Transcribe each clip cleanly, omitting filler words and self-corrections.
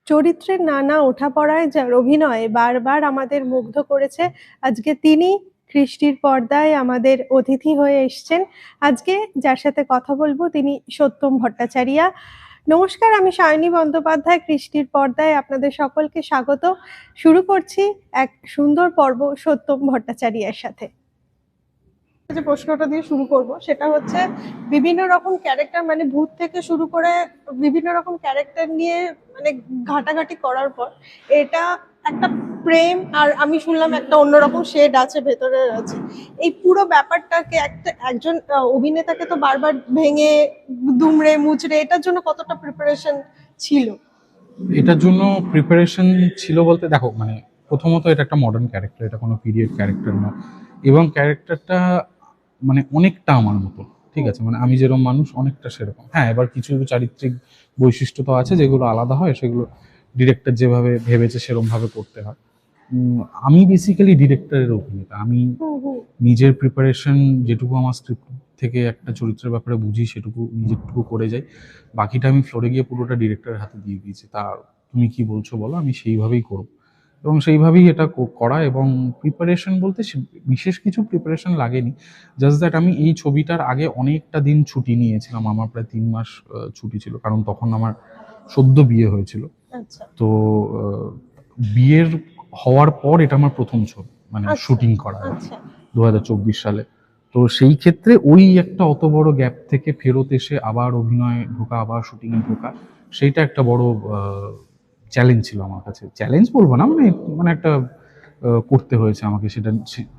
চরিত্রের নানা ওঠাপড়ায় যার অভিনয়ে বারবার আমাদের মুগ্ধ করেছে, আজকে তিনি কৃষ্টির পর্দায় আমাদের অতিথি হয়ে এসছেন। আজকে যার সাথে কথা বলবো তিনি সত্যম ভট্টাচারিয়া। নমস্কার, আমি সায়নী বন্দ্যোপাধ্যায়। কৃষ্টির পর্দায় আপনাদের সকলকে স্বাগত। শুরু করছি এক সুন্দর পর্ব সত্যম ভট্টাচারিয়ার সাথে। যে প্রশ্নটা দিয়ে শুরু করব সেটা হচ্ছে, বিভিন্ন রকম ক্যারেক্টার মানে ভূত থেকে শুরু করে বিভিন্ন রকম ক্যারেক্টার নিয়ে মানে ঘাটাঘাটি করার পর এটা একটা প্রেম, আর আমি শুনলাম একটা অন্যরকম শেড আছে ভেতরে আছে। এই পুরো ব্যাপারটাকে একজন অভিনেতাকে তো বারবার ভেঙে দুমড়ে মুচড়ে এটার জন্য কতটা প্রিপারেশন ছিল? এটার জন্য প্রিপারেশন ছিল বলতে, দেখো মানে প্রথমত এটা একটা মডার্ন ক্যারেক্টার, এটা কোনো পিরিয়ড ক্যারেক্টার না, এবং ক্যারেক্টারটা মানে অনেকটা আমার মতো, ঠিক আছে, মানে আমি যেরকম মানুষ অনেকটা সেরকম। হ্যাঁ, এবার কিছু চারিত্রিক বৈশিষ্ট্য তো আছে যেগুলো আলাদা হয়, সেগুলো ডিরেক্টর যেভাবে ভেবেছে সেরকম ভাবে করতে হয়। আমি বেসিক্যালি ডিরেক্টরের অভিনেতা। আমি নিজের প্রিপারেশন যেটুকু আমার স্ক্রিপ্ট থেকে একটা চরিত্রের ব্যাপারে বুঝি সেটুকু নিজেরটুকু করে যাই, বাকিটা আমি ফ্লোরে গিয়ে পুরোটা ডিরেক্টরের হাতে দিয়ে দিয়েছি। তা তুমি কি বলছো বলো, আমি সেইভাবেই করব এবং সেইভাবেই এটা করা। এবং প্রিপারেশন বলতে বিশেষ কিছু প্রিপারেশন লাগেনি, জাস্ট দ্যাট আমি এই ছবিটার আগে অনেকটা দিন ছুটি নিয়েছিলাম। আমার প্রায় 3 মাস ছুটি ছিল, কারণ তখন আমার সদ্য বিয়ে হয়েছিল। তো বিয়ের হওয়ার পর এটা আমার প্রথম ছবি, মানে শুটিং করা 2024 সালে। তো সেই ক্ষেত্রে ওই একটা অত বড় গ্যাপ থেকে ফেরত এসে আবার অভিনয় ঢোকা, আবার শুটিং এ ঢোকা, সেইটা একটা বড় চ্যালেঞ্জ ছিল আমার কাছে। চ্যালেঞ্জ বলবো না, মানে মানে একটা করতে হয়েছে আমাকে সেটা,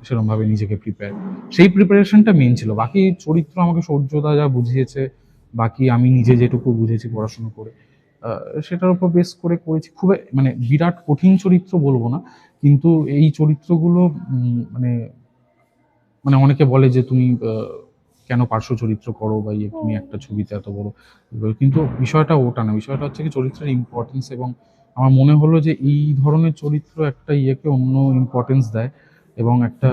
সেরকম ভাবে নিজেকে প্রিপেয়ার, সেই প্রিপারেশনটা মেন ছিল। বাকি চরিত্র আমাকে সূর্যদা যা বুঝিয়েছে, বাকি আমি নিজে যেটুকু বুঝেছি পড়াশোনা করে, সেটার উপর বেস করে করেছি। খুব মানে বিরাট কঠিন চরিত্র বলবো না, কিন্তু এই চরিত্রগুলো মানে মানে অনেকে বলে যে তুমি কেন পার্শ্ব চরিত্র করো বা তুমি একটা ছবিতে এত বড়, কিন্তু বিষয়টা ওটা না। বিষয়টা হচ্ছে কি চরিত্রের ইম্পর্টেন্স, এবং আমার মনে হলো যে এই ধরনের চরিত্র একটা ইয়েকে অন্য ইম্পর্টেন্স দেয় এবং একটা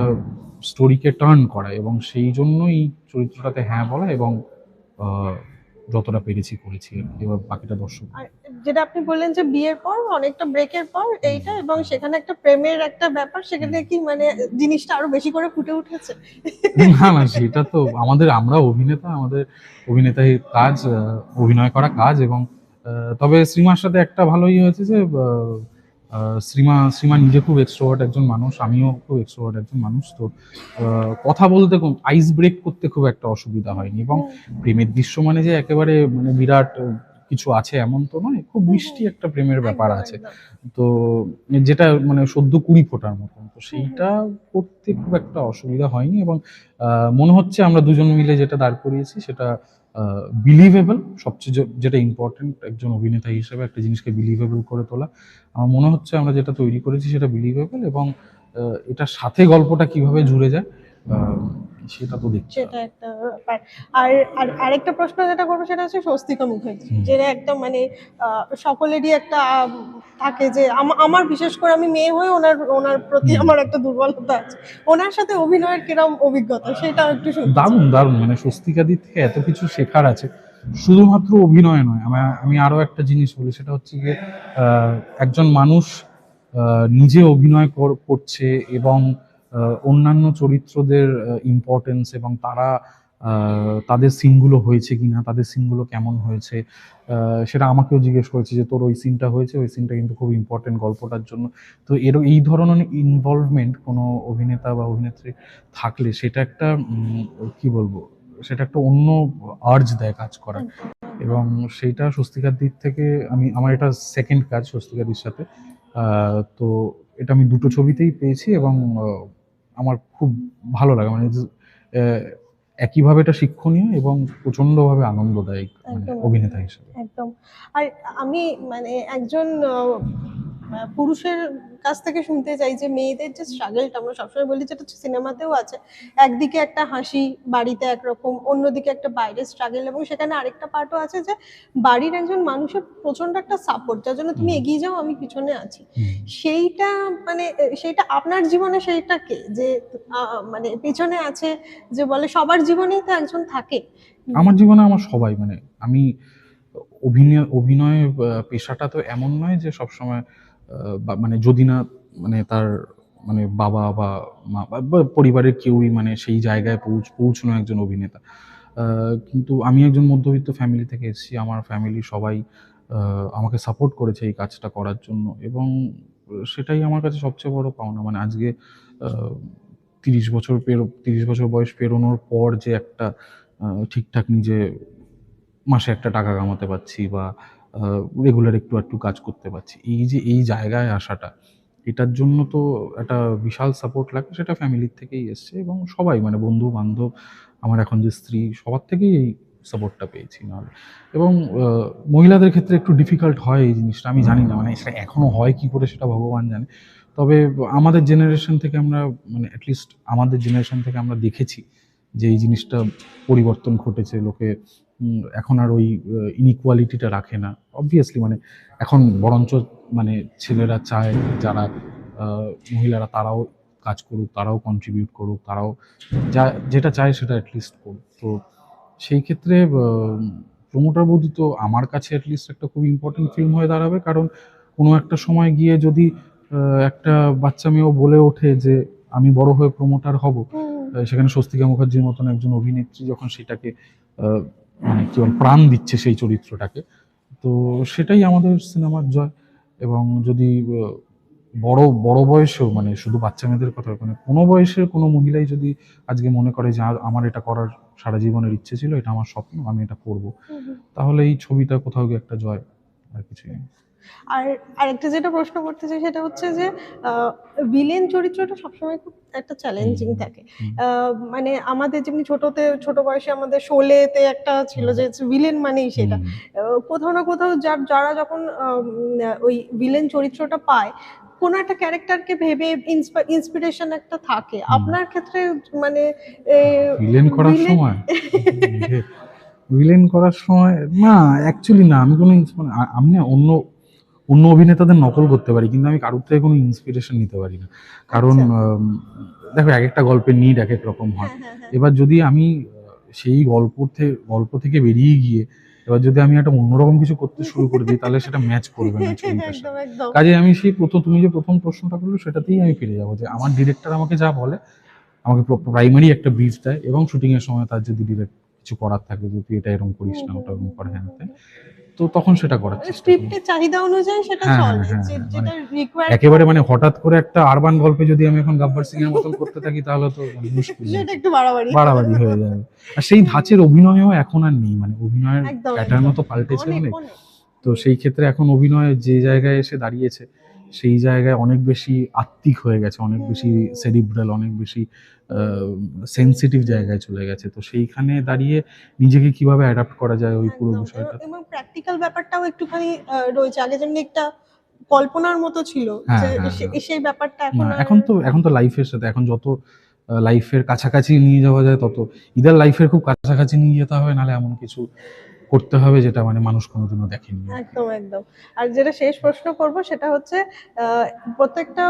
স্টোরিকে টার্ন করায়, এবং সেই জন্যই এই চরিত্রটাতে হ্যাঁ বলা এবং যতটা পেরেছি করেছি। এবার বাকিটা দর্শক। যেটা আপনি বললেন যে বিয়ের পর অনেকটা ব্রেকের পর এইটা, এবং সেখানে একটা প্রেমের একটা ব্যাপার, সেখানে কি মানে জিনিসটা আরো বেশি করে ফুটে উঠেছে? না না, সেটা তো আমরা অভিনেতা, আমাদের অভিনেতার কাজ অভিনয় করা কাজ। এবং তবে শ্রীমার সাথে একটা ভালোই হয়েছে যে শ্রীমা নিজে খুব এক্সট্রোভার্ট একজন মানুষ, আমিও খুব এক্সট্রোভার্ট একজন মানুষ। তো কথা বলতে আইস ব্রেক করতে খুব একটা অসুবিধা হয়নি। এবং প্রেমের দৃশ্য মানে যে একেবারে মানে বিরাট কিছু আছে এমন তো নয়, খুব মিষ্টি একটা প্রেমের ব্যাপার আছে। তো যেটা মানে সদ্য 20 ফোটার মতন, তো সেইটা করতে খুব একটা অসুবিধা হয়নি। এবং মনে হচ্ছে আমরা দুজন মিলে যেটা দাঁড় করিয়েছি সেটা বিলিভেবল। সবচেয়ে যেটা ইম্পর্টেন্ট একজন অভিনেতা হিসেবে একটা জিনিসকে বিলিভেবল করে তোলা, আমার মনে হচ্ছে আমরা যেটা তৈরি করেছি সেটা বিলিভেবল। এবং এটার সাথে গল্পটা কিভাবে জুড়ে যায় সেটা তো দেখছি, সেটা একটা ব্যাপার। আর আরেকটা প্রশ্ন যেটা করবো সেটা হচ্ছে স্বস্তিকা মুখার্জি, যেটা একদম মানে সকলেরই একটা থাকে যে আমার বিশেষ করে আমি মেয়ে হয়ে ওনার প্রতি আমার একটা দুর্বলতা আছে। ওনার সাথে অভিনয়ের কিরকম অভিজ্ঞতা সেটা একটু শুনতে চাই। দারুণ দারুণ, মানে স্বস্তিকাদির থেকে এত কিছু শেখার আছে, শুধুমাত্র অভিনয় নয়। আমি আরো একটা জিনিস বলি, সেটা হচ্ছে যে একজন মানুষ নিজে অভিনয় করছে এবং অন্যান্য চরিত্রদের ইম্পর্টেন্স এবং তাদের সিনগুলো হয়েছে কিনা, তাদের সিনগুলো কেমন হয়েছে, সেটা আমাকেও জিজ্ঞেস করেছে যে তোর ওই সিনটা হয়েছে, ওই সিনটা কিন্তু খুব ইম্পর্টেন্ট গল্পটার জন্য। তো এই ধরনের ইনভলভমেন্ট কোনো অভিনেতা বা অভিনেত্রী থাকলে সেটা একটা কি বলবো, সেটা একটা অন্য আর্জ দেয় কাজ করার। এবং সেইটা স্বস্তিকার দিক থেকে আমার এটা সেকেন্ড কাজ স্বস্তিকাদির সাথে। তো এটা আমি দুটো ছবিতেই পেয়েছি এবং আমার খুব ভালো লাগে। মানে একইভাবে এটা শিক্ষণীয় এবং প্রচন্ডভাবে আনন্দদায়ক মানে অভিনেতা হিসেবে। একদম। আর আমি মানে একজন পুরুষের কাছ থেকে শুনতে চাই যে মেয়েদের যে স্ট্রাগলটা আমরা সবসময় বলি, যেটা সিনেমাতেও আছে, একদিকে একটা হাসি, বাড়িতে একরকম, অন্যদিকে একটা বাইরের স্ট্রাগল, এবং সেখানে আরেকটা পার্টও আছে যে বাড়ির একজন মানুষের প্রচন্ড একটা সাপোর্ট, যার জন্য তুমি এগিয়ে যাও, আমি পিছনে আছি। সেইটা মানে সেইটা আপনার জীবনে সেইটা কে যে মানে পিছনে আছে, যে বলে সবার জীবনেই তো একজন থাকে। আমার জীবনে আমার সবাই, মানে আমি অভিনয় পেশাটা তো এমন নয় যে সবসময় মানে যদি না মানে তার মানে বাবা বা মা বা পরিবারের কেউই মানে সেই জায়গায় পৌঁছানো একজন অভিনেতা। কিন্তু আমি একজন মধ্যবিত্ত ফ্যামিলি থেকে এসেছি। আমার ফ্যামিলি সবাই আমাকে সাপোর্ট করেছে এই কাজটা করার জন্য এবং সেটাই আমার কাছে সবচেয়ে বড় পাওনা। মানে আজকে আ ৩০ বছর বয়স পেরোনোর পর যে একটা ঠিকঠাক নিজে মাসে একটা টাকা কামাতে পারছি বা আ রেগুলার একটু কাজ করতে পারছি। এই যে এই জায়গায় আসাটা, এটার জন্য তো একটা বিশাল সাপোর্ট লাগে। সেটা ফ্যামিলির থেকেই এসছে এবং সবাই মানে বন্ধু-বান্ধব, আমার এখন যে স্ত্রী সবার থেকেই এই সাপোর্টটা পেয়েছি নাহলে। এবং আ মহিলাদের ক্ষেত্রে একটু ডিফিকাল্ট হয় এই জিনিসটা। আমি জানি না মানে সেটা এখনো হয় কি করে সেটা ভগবান জানে। তবে আমাদের জেনারেশন থেকে আমরা মানে এট লিস্ট আমাদের জেনারেশন থেকে আমরা দেখেছি যে এই জিনিসটা পরিবর্তন ঘটেছে। লোকে এখন আর ওই ইনইকুয়ালিটিটা রাখে না। অবভিয়াসলি মানে এখন বরঞ্চ মানে ছেলেরা চায় যারা আ মহিলারা তারাও কাজ করুক, তারাও কন্ট্রিবিউট করুক, তারাও যেটা চায় সেটা এট লিস্ট করুক। তো সেই ক্ষেত্রে প্রমোটার বৌদি তো আমার কাছে এট লিস্ট একটা খুব ইম্পোর্টেন্ট ফিল্ম হয়ে দাঁড়াবে। কারণ কোনো একটা সময় গিয়ে যদি আ একটা বাচ্চা মেয়েও বলে ওঠে যে, "আমি বড় হয়ে প্রমোটার হব।" সেখানে স্বস্তিকা মুখার্জির মতন একজন অভিনেত্রী যখন সেটাকে আ মানে কি বলে প্রাণ দিচ্ছে সেই চরিত্রটাকে। তো সেটাই আমাদের সিনেমার জয়। এবং যদি বড় বয়সেও মানে শুধু বাচ্চা মেয়েদের কথা মানে কোনো বয়সের কোনো মহিলাই যদি আজকে মনে করে যে আমার এটা করার সারা জীবনের ইচ্ছে ছিল, এটা আমার স্বপ্ন, আমি এটা করব। হুম, হুম। তাহলে এই ছবিটা কোথাও গিয়ে একটা জয়। আর কিছুই না। আর আরেকটা যেটা প্রশ্ন করতে চাই সেটা হচ্ছে যে ভিলেন চরিত্রটা সবসময় খুব একটা চ্যালেঞ্জিং হুম, থাকে। হুম, মানে আমাদের যেমনি ছোট বয়সে আমাদের শোলেতে একটা ছিল হুম, যে ভিলেন মানেই সেটা। হুম, কোথাও না কোথাও যারা যখন ওই ভিলেন চরিত্রটা পায়, কোনো একটা ক্যারেক্টারকে ভেবে ইন্সপিরেশন একটা থাকে। হুম। আপনার ক্ষেত্রে মানে এ ভিলেন করার ভিলেন সময়? ভিলেন করার সময় না, অ্যাকচুয়ালি না। আমি কোনো মানে আমি না অন্য অভিনেতাদের নকল করতে পারি। কিন্তু আমি কারোর থেকে কোনো ইন্সপিরেশন নিতে পারি না। কারণ আচ্ছা। দেখো একেকটা গল্পের নিড একেক রকম হয়। হ্যাঁ, হ্যাঁ, হ্যাঁ। এবার যদি আমি সেই গল্প থেকে বেরিয়ে গিয়ে এবার যদি আমি একটা অন্যরকম কিছু করতে শুরু করে দিই তাহলে সেটা ম্যাচ করবে না ছবিটার একদম, সাথে। একদম। কাজেই আমি সেই তুমি যে ১ম প্রশ্নটা করলে সেটাতেই আমি ফিরে যাবো যে আমার ডিরেক্টর আমাকে যা বলে, আমাকে প্রাইমারি একটা ব্রিফ দেয় এবং শুটিং এর সময় তার যদি ডিরেক্ট কিছু করার থাকে যে তুই এটা এরকম করিস হুম, না, হুম, ওটা এরকম হুম, কর হুম, হুম, হ্যান-ত্যান। হুম। তো তখন সেটা করার চেষ্টা করি। স্ক্রিপ্টের চাহিদা অনুযায়ী সেটা হ্যাঁ, হ্যাঁ, চলে। হ্যাঁ, হ্যাঁ। মানে যেটা রিকোয়ার্ড একেবারে থাকে মানে হঠাৎ করে একটা আরবান গল্পে যদি আমি এখন গাব্বার সিং এর মতন করতে থাকি তাহলে তো মানে মুশকিল সেটা আছে। একটু বাড়াবাড়ি হবে। বাড়াবাড়ি হয়ে যাবে। আর সেই ধাঁচের অভিনয়ও এখন আর নেই। মানে অভিনয়ের একদম, প্যাটার্নও একদম। তো পাল্টেছে অনেক, অনেক। অনেক। তো সেই ক্ষেত্রে এখন অভিনয় যে জায়গায় এসে দাঁড়িয়েছে, সেই জায়গায় অনেক বেশি আত্মিক হয়ে গেছে, অনেক বেশি হুম। সেরিব্রাল, অনেক বেশি আ সেনসিটিভ জায়গায় চলে গেছে। তো সেইখানে দাঁড়িয়ে নিজেকে কিভাবে অ্যাডাপ্ট করা যায় ওই পুরো একদম। বিষয়টা। এবং প্র্যাকটিক্যাল ব্যাপারটাও একটুখানি রয়েছে। আগে যেমনি একটা কল্পনার মতো ছিল হ্যাঁ, যে হ্যাঁ, হ্যাঁ। সেই ব্যাপারটা না, এখন আর এখন তো লাইফের সাথে এখন যত লাইফের কাছাকাছি নিয়ে যাওয়া যায় তত ইদার লাইফের খুব কাছাকাছি নিয়ে যেতে হবে নাহলে এমন কিছু করতে হবে যেটা মানে মানুষ কোনোদিনও দেখেনি আরকি। একদম, একদম। আর যেটা শেষ প্রশ্ন করব সেটা হচ্ছে আ প্রত্যেকটা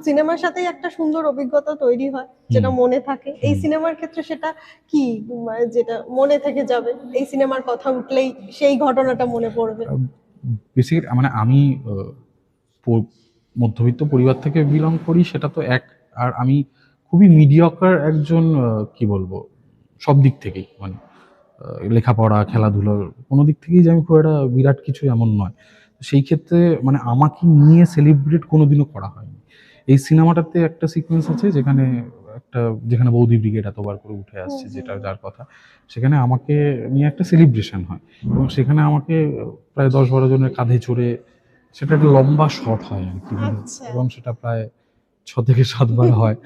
সিনেমার সাথেই একটা সুন্দর অভিজ্ঞতা তৈরি হয়, হুম, যেটা মনে থাকে। এই হুম। সিনেমার ক্ষেত্রে সেটা কি? যেটা মনে থেকে যাবে? এই সিনেমার কথা উঠলেই সেই ঘটনাটা মনে পড়বে? আ বেসিক্যালি মানে আমি আ প মধ্যবিত্ত পরিবার থেকে বিলং করি সেটা তো এক। আর আমি খুবই মিডিয়কার একজন কি বলবো? সব দিক থেকেই মানে আ লেখাপড়া, খেলাধুলার কোনো দিক থেকেই যে আমি খুব একটা বিরাট কিছু এমন নয়। সেই ক্ষেত্রে মানে আমাকে নিয়ে সেলিব্রেট কোনোদিনও করা হয়নি। এই সিনেমাটাতে একটা সিকোয়েন্স আছে যেখানে বৌদি ব্রিগেড এতবার করে উঠে হুম, আসছে হুম, যেটা হুম। যার কথা। সেখানে আমাকে নিয়ে একটা সেলিব্রেশন হয় এবং সেখানে আমাকে প্রায় ১০-১২ জনের কাঁধে চড়ে সেটা একটা লম্বা শট হয় আরকি মানে আচ্ছা। এবং সেটা প্রায় ৬ থেকে ৭ বার হয়।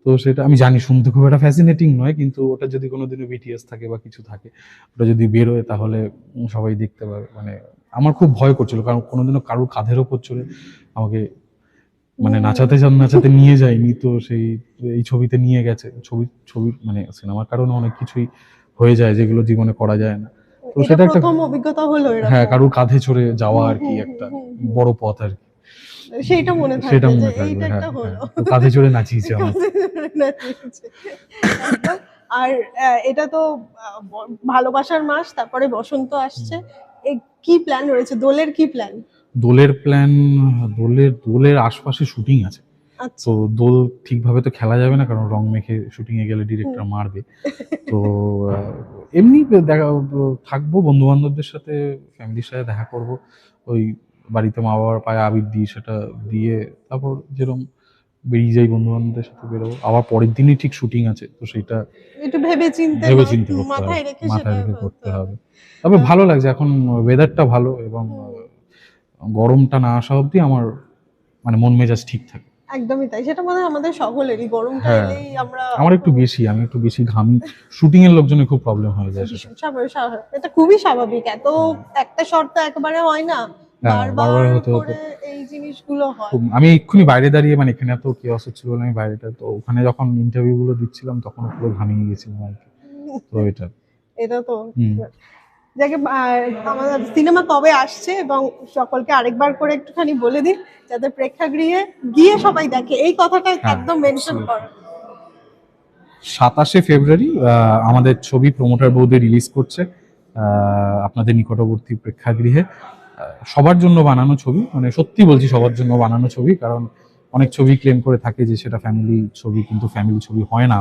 তো সেটা আমি জানি শুনতে খুব একটা ফ্যাসিনেটিং নয় কিন্তু ওটা যদি কোনোদিনও বিটিএস থাকে বা কিছু থাকে, ওটা যদি বেরোয় তাহলে সবাই দেখতে পাবে। মানে আমার খুব ভয় করছিল কারণ কোনোদিনও কারোর কাঁধের ওপর চড়ে আমাকে মানে নাচাতে নিয়ে যায়নি। তো এই ছবিতে নিয়ে গেছে। ছবির মানে সিনেমার কারণে অনেক কিছুই হয়ে যায় যেগুলো জীবনে করা যায় না। তো এটা সেটা একটা ১ম অভিজ্ঞতা হলো হ্যাঁ, এরকম। কারোর কাঁধে চড়ে যাওয়া হুম, আরকি হুম, হুম, একটা হুম, হুম। বড় পথ আরকি। সেইটা মনে সেটা থাকবে যে মনে থাকবে। এইটা হ্যাঁ, একটা হ্যাঁ। হলো। তো কাঁধে চড়ে নাচিয়েছে আমাকে। কাঁধে ধরে নাচিয়েছে। একদম। আর এটা তো ভালোবাসার মাস, তারপরে বসন্ত হুম। আসছে। কি প্ল্যান রয়েছে, দোলের কি প্ল্যান? দোলের প্ল্যান, দোলের আশপাশে শুটিং আছে। আচ্ছা। তো দোল ঠিকভাবে তো খেলা যাবে না, কারণ রং মেখে শুটিং এ গেলে ডিরেক্টর মারবে। তো এমনি দেখা থাকবো বন্ধু বান্ধবদের সাথে, ফ্যামিলির সাথে দেখা করব, ওই বাড়িতে মা বাবার পায়ে আবির দিই, সেটা দিয়ে তারপর যেরকম বেরিয়ে যাই বন্ধু বান্ধবদের সাথে বেরোবো। আবার পরের দিনই ঠিক শুটিং আছে, তো সেটা একটু ভেবে চিন্তে ভেবে চিন্তে করতে হবে, মাথায় রেখে মাথায় সেটা রেখে করতে করতে হবে। হবে। তবে ভালো লাগছে এখন, ওয়েদারটা ভালো, এবং গরমটা না আসা অবধি আমার মানে মন মেজাজ ঠিক থাকে। একদমই তাই, সেটা মনে হয় আমাদের সকলেরই, গরমটা হ্যাঁ, এলেই আমরা আমার একটু বেশি, আমি একটু বেশি ঘামি, শুটিং এর লোকজনের খুব প্রবলেম হয়ে যায় সেটা। ভীষণ স্বাভাবিক, এটা খুবই স্বাভাবিক। এত একটা শর্ত একবারে হয় না, হ্যাঁ, বারবার হতে হতে করে এই জিনিসগুলো হয়। আমি এক্ষুনি বাইরে দাঁড়িয়ে, মানে এখানে এত কেওয়াস হচ্ছিল বলে আমি বাইরেটা, তো ওখানে যখন ইন্টারভিউ গুলো দিচ্ছিলাম তখন পুরো ঘামিয়ে গেছিলাম আর কি। তো এটা এটা তো হুম। যাকে আমাদের সিনেমা কবে আসছে এবং সকলকে আরেকবার করে একটুখানি বলে দিন, যাতে প্রেক্ষাগৃহে গিয়ে সবাই দেখে, এই কথাটা হ্যাঁ, একদম মেনশন absolutely। করো। 27শে ফেব্রুয়ারি আমাদের ছবি প্রমোটার বৌদি রিলিজ করছে আপনাদের নিকটবর্তী প্রেক্ষাগৃহে। সবার জন্য বানানো ছবি, মানে সত্যি বলছি সবার জন্য বানানো ছবি, কারণ অনেক ছবি ক্লেম করে থাকে যে সেটা ফ্যামিলি ছবি, কিন্তু ফ্যামিলি ছবি হয় না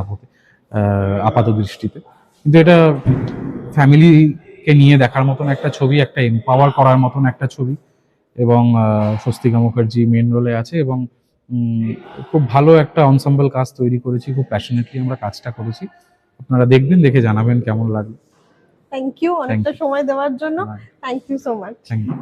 আপাত দৃষ্টিতে। কিন্তু এটা ফ্যামিলিকে নিয়ে দেখার মতন একটা ছবি, একটা এম্পাওয়ার করার মতন একটা ছবি, এবং স্বস্তিকা মুখার্জি মেন রোলে আছে, এবং খুব ভালো একটা অনসাম্বল কাজ তৈরি করেছি, খুব প্যাশনেটলি আমরা কাজটা করেছি। আপনারা দেখবেন, দেখে জানাবেন কেমন লাগলো। থ্যাংক ইউ অনেকটা সময় দেওয়ার জন্য। Thank you so much. Thank you.